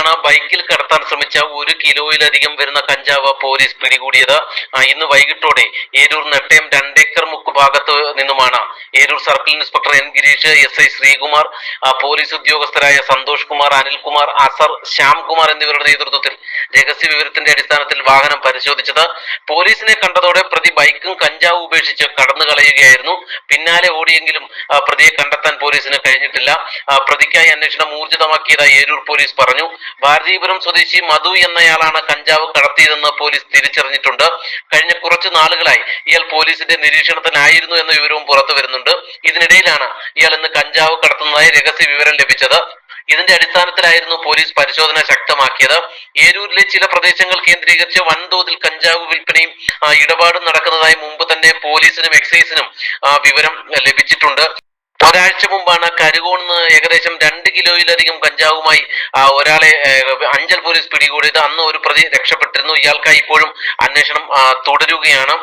നിന്നുമാണ് ബൈക്കിൽ കടത്താൻ ശ്രമിച്ച 1 കിലോയിലധികം വരുന്ന കഞ്ചാവ് പോലീസ് പിടികൂടിയത്. ഇന്ന് വൈകിട്ടോടെ ഏരൂർ നെട്ടയം 2 ഏക്കർ മുക്ക് ഭാഗത്ത് നിന്നുമാണ് Eroor circle inspector N Gireesh, SI Sreekumar, police ഉദ്യോഗസ്ഥരായ സന്തോഷ് കുമാർ, അനിൽകുമാർ, അസർ, ശ്യാംകുമാർ എന്നിവരുടെ നേതൃത്വത്തിൽ രഹസ്യ വിവരത്തിന്റെ അടിസ്ഥാനത്തിൽ വാഹനം പരിശോധിച്ചത്. പോലീസിനെ കണ്ടതോടെ പ്രതി ബൈക്കും കഞ്ചാവ് ഉപേക്ഷിച്ച് കടന്നു കളയുകയായിരുന്നു. പിന്നാലെ ഓടിയെങ്കിലും പ്രതിയെ കണ്ടെത്താൻ പോലീസിന് കഴിഞ്ഞിട്ടില്ല. പ്രതിക്കായി അന്വേഷണം ഊർജിതമാക്കിയതായി ഏരൂർ പോലീസ് പറഞ്ഞു. ഭാരതീപുരം സ്വദേശി മധു എന്നയാളാണ് കഞ്ചാവ് കടത്തിയതെന്ന് പോലീസ് തിരിച്ചറിഞ്ഞിട്ടുണ്ട്. കഴിഞ്ഞ കുറച്ചു നാളുകളായി ഇയാൾ പോലീസിന്റെ നിരീക്ഷണത്തിനായിരുന്നു എന്ന വിവരവും പുറത്തു വരുന്നുണ്ട്. ഇതിനിടയിലാണ് ഇയാൾ ഇന്ന് കഞ്ചാവ് കടത്തുന്നതായി രഹസ്യ വിവരം ലഭിച്ചത്. ഇതിന്റെ അടിസ്ഥാനത്തിലായിരുന്നു പോലീസ് പരിശോധന ശക്തമാക്കിയത്. ഏരൂരിലെ ചില പ്രദേശങ്ങൾ കേന്ദ്രീകരിച്ച് വൻതോതിൽ കഞ്ചാവ് വിൽപ്പനയും ഇടപാടും നടക്കുന്നതായി മുമ്പ് തന്നെ പോലീസിനും എക്സൈസിനും വിവരം ലഭിച്ചിട്ടുണ്ട്. ഒരാഴ്ച മുമ്പാണ് കരുകോണിന്ന് ഏകദേശം 2 കിലോയിലധികം കഞ്ചാവുമായി ഒരാളെ അഞ്ചൽ പോലീസ് പിടികൂടിയത്. അന്ന് ഒരു പ്രതി രക്ഷപ്പെട്ടിരുന്നു. ഇയാൾക്കായി ഇപ്പോഴും അന്വേഷണം തുടരുകയാണ്.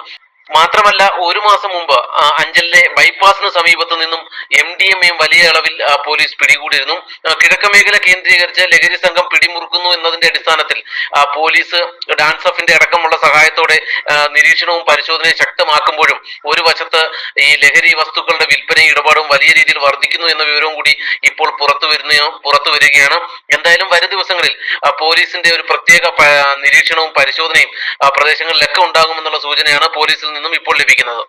മാത്രമല്ല, 1 മാസം മുമ്പ് അഞ്ചലിലെ ബൈപ്പാസിന് സമീപത്ത് നിന്നും MDMA വലിയ അളവിൽ പോലീസ് പിടികൂടിയിരുന്നു. കിഴക്ക് മേഖല കേന്ദ്രീകരിച്ച് ലഹരി സംഘം പിടിമുറുക്കുന്നു എന്നതിന്റെ അടിസ്ഥാനത്തിൽ പോലീസ് ഡാൻസ് ഓഫിന്റെ അടക്കമുള്ള സഹായത്തോടെ നിരീക്ഷണവും പരിശോധനയും ശക്തമാക്കുമ്പോഴും ഒരു വശത്ത് ഈ ലഹരി വസ്തുക്കളുടെ വിൽപ്പനയും ഇടപാടും വലിയ രീതിയിൽ വർദ്ധിക്കുന്നു എന്ന വിവരവും കൂടി ഇപ്പോൾ പുറത്തു വരികയാണ്. എന്തായാലും വരും ദിവസങ്ങളിൽ പോലീസിന്റെ ഒരു പ്രത്യേക നിരീക്ഷണവും പരിശോധനയും പ്രദേശങ്ങളിലൊക്കെ ഉണ്ടാകുമെന്നുള്ള സൂചനയാണ് പോലീസിൽ നിന്നും ഇപ്പോൾ ലഭിക്കുന്നത്.